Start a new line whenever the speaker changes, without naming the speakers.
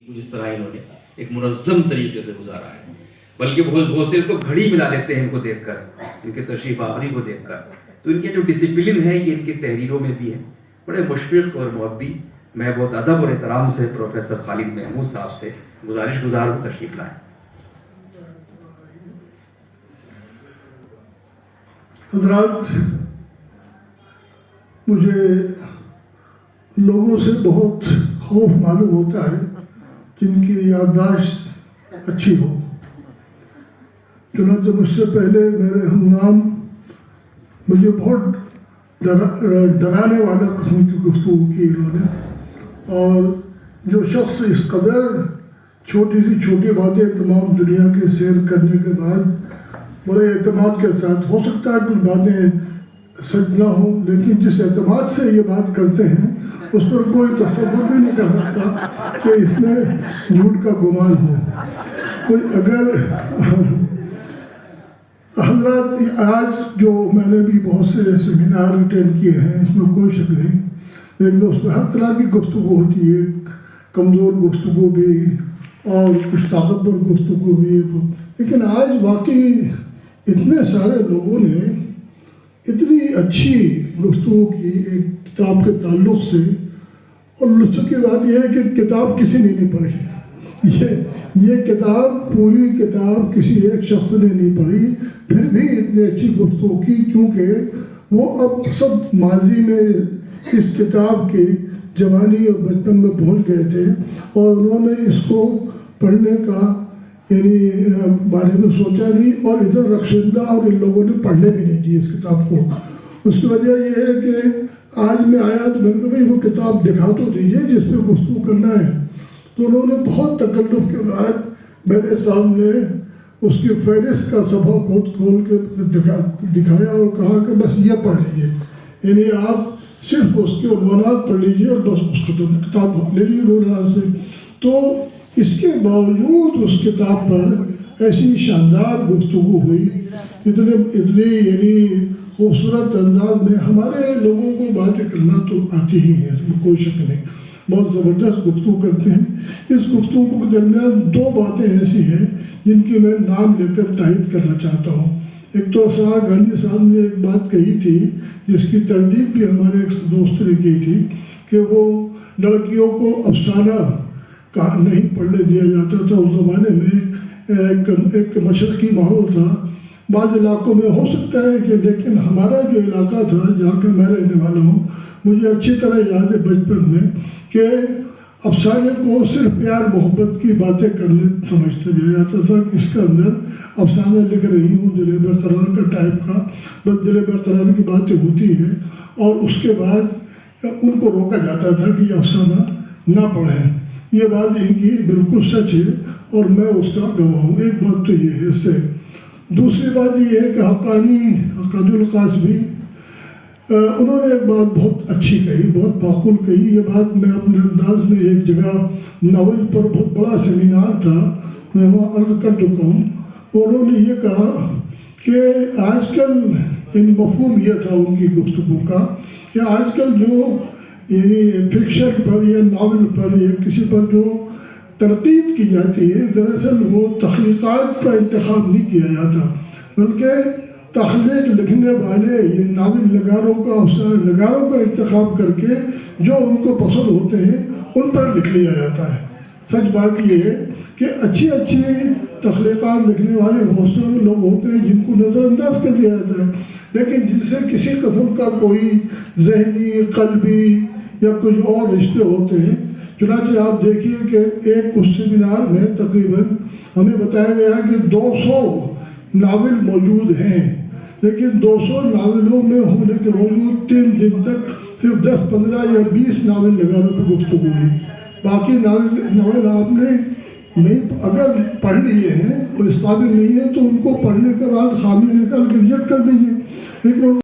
جس طرح انہوں نے ایک منظم طریقے سے گزارا ہے، بلکہ بہت سے تو گھڑی ملا لیتے ہیں ان کو دیکھ کر، ان کے تشریف آوری کو دیکھ کر. تو ان کے جو ڈسپلن ہے یہ ان کی تحریروں میں بھی ہے. بڑے مشفق اور محبی. میں بہت ادب اور احترام سے پروفیسر خالد محمود صاحب سے گزارش گزار ہوں تشریف لائیں.
حضرات، مجھے لوگوں سے بہت خوف معلوم ہوتا ہے جن کی یادداشت اچھی ہو. چنانچہ مجھ سے پہلے میرے ہمنام مجھے بہت ڈرانے والا قسم کی گفتگو کی انہوں نے، اور جو شخص اس قدر چھوٹی سی چھوٹی باتیں تمام دنیا کے سیر کرنے کے بعد بڑے اعتماد کے ساتھ، ہو سکتا ہے کچھ باتیں سچ نہ ہوں، لیکن جس اعتماد سے یہ بات کرتے ہیں اس پر کوئی تصور بھی نہیں کر سکتا کہ اس میں جھوٹ کا گمان ہو. کوئی اگر حضرات، آج جو میں نے بھی بہت سے سیمینار اٹینڈ کیے ہیں، اس میں کوئی شک نہیں، لیکن اس میں ہر طرح کی گفتگو ہوتی ہے، کمزور گفتگو بھی اور کچھ طاقتور گفتگو بھی. لیکن آج واقعی اتنے سارے لوگوں نے اتنی اچھی گفتگو کی ایک کتاب کے تعلق سے، اور لطف کی بات یہ ہے کہ کتاب کسی نے نہیں پڑھی. یہ کتاب، پوری کتاب کسی ایک شخص نے نہیں پڑھی، پھر بھی اتنی اچھی گفتگو کی، کیونکہ وہ اب سب ماضی میں اس کتاب کے جوانی اور بچپن میں پہنچ گئے تھے، اور انہوں نے اس کو پڑھنے کا بارے میں سوچا نہیں، اور ادھر رخشندہ اور ان لوگوں نے پڑھنے بھی نہیں دی اس کتاب کو. اس کی وجہ یہ ہے کہ آج میں آیا تو میں نے کہا وہ کتاب دکھا تو دیجیے جس پہ گفتگو کرنا ہے. تو انہوں نے بہت تکلف کے بعد میرے سامنے اس کی فہرست کا صفحہ کھول کے دکھایا اور کہا کہ بس یہ پڑھ لیجیے، یعنی آپ صرف اس کے عنوانات پڑھ لیجیے اور بس اس کتاب لے لیجیے انہوں سے. تو اس کے باوجود اس کتاب پر ایسی شاندار گفتگو ہوئی، اتنی یعنی خوبصورت انداز میں. ہمارے لوگوں کو باتیں کرنا تو آتی ہی ہے، اس میں کوئی شک نہیں، بہت زبردست گفتگو کرتے ہیں. اس گفتگو کے درمیان دو باتیں ایسی ہیں جن کی میں نام لے کر تائید کرنا چاہتا ہوں. ایک تو اسرار گاندھی صاحب نے ایک بات کہی تھی جس کی تردید بھی ہمارے ایک دوست نے کی تھی کہ وہ لڑکیوں کو افسانہ نہیں پڑھنے دیا جاتا تھا. اس زمانے میں ایک مشرقی ماحول تھا. بعض علاقوں میں ہو سکتا ہے کہ، لیکن ہمارا جو علاقہ تھا جہاں کا میں رہنے والا ہوں، مجھے اچھی طرح یاد ہے بچپن میں کہ افسانے کو صرف پیار محبت کی باتیں کرنے سمجھتے دیا جاتا تھا. اس کے اندر افسانہ لکھ رہی ہوں دل برقرار کا ٹائپ کا، بس دل برقرار کی باتیں ہوتی ہیں، اور اس کے بعد ان کو روکا جاتا تھا کہ یہ افسانہ نہ پڑھیں. یہ بات ان کی بالکل سچ ہے اور میں اس کا گواہ ہوں. ایک بات تو یہ ہے اس سے. دوسری بات یہ ہے کہ حقانی القاسمی انہوں نے ایک بات بہت اچھی کہی، بہت معقول کہی. یہ بات میں اپنے انداز میں ایک جگہ ناول پر بہت بڑا سیمینار تھا، میں وہاں عرض کر چکا ہوں. انہوں نے یہ کہا کہ آج کل مفہوم یہ تھا ان کی گفتگو کا کہ آج کل جو یعنی فکشن پر یا ناول پر یا کسی پر جو تنقید کی جاتی ہے، دراصل وہ تخلیقات کا انتخاب نہیں کیا جاتا، بلکہ تخلیق لکھنے والے یہ ناول نگاروں کا افسانہ نگاروں کا انتخاب کر کے جو ان کو پسند ہوتے ہیں ان پر لکھ لیا جاتا ہے. سچ بات یہ ہے کہ اچھی تخلیقات لکھنے والے بہت سارے لوگ ہوتے ہیں جن کو نظر انداز کر دیا جاتا ہے، لیکن جن سے کسی قسم کا کوئی ذہنی، قلبی یا کچھ اور رشتے ہوتے ہیں. چنانچہ آپ دیکھیے کہ ایک اس سیمینار میں تقریباً ہمیں بتایا گیا کہ 200 ناول موجود ہیں، لیکن 200 ناولوں میں ہونے کے باوجود 3 دن تک صرف 10، 15 یا 20 ناول نگاروں پر گفتگو ہوئی. باقی ناول آپ نے نہیں، اگر پڑھ لیے ہیں اور اس قابل نہیں ہے تو ان کو پڑھنے کے بعد خامی نکال کے ریجیکٹ کر دیجیے. لیکن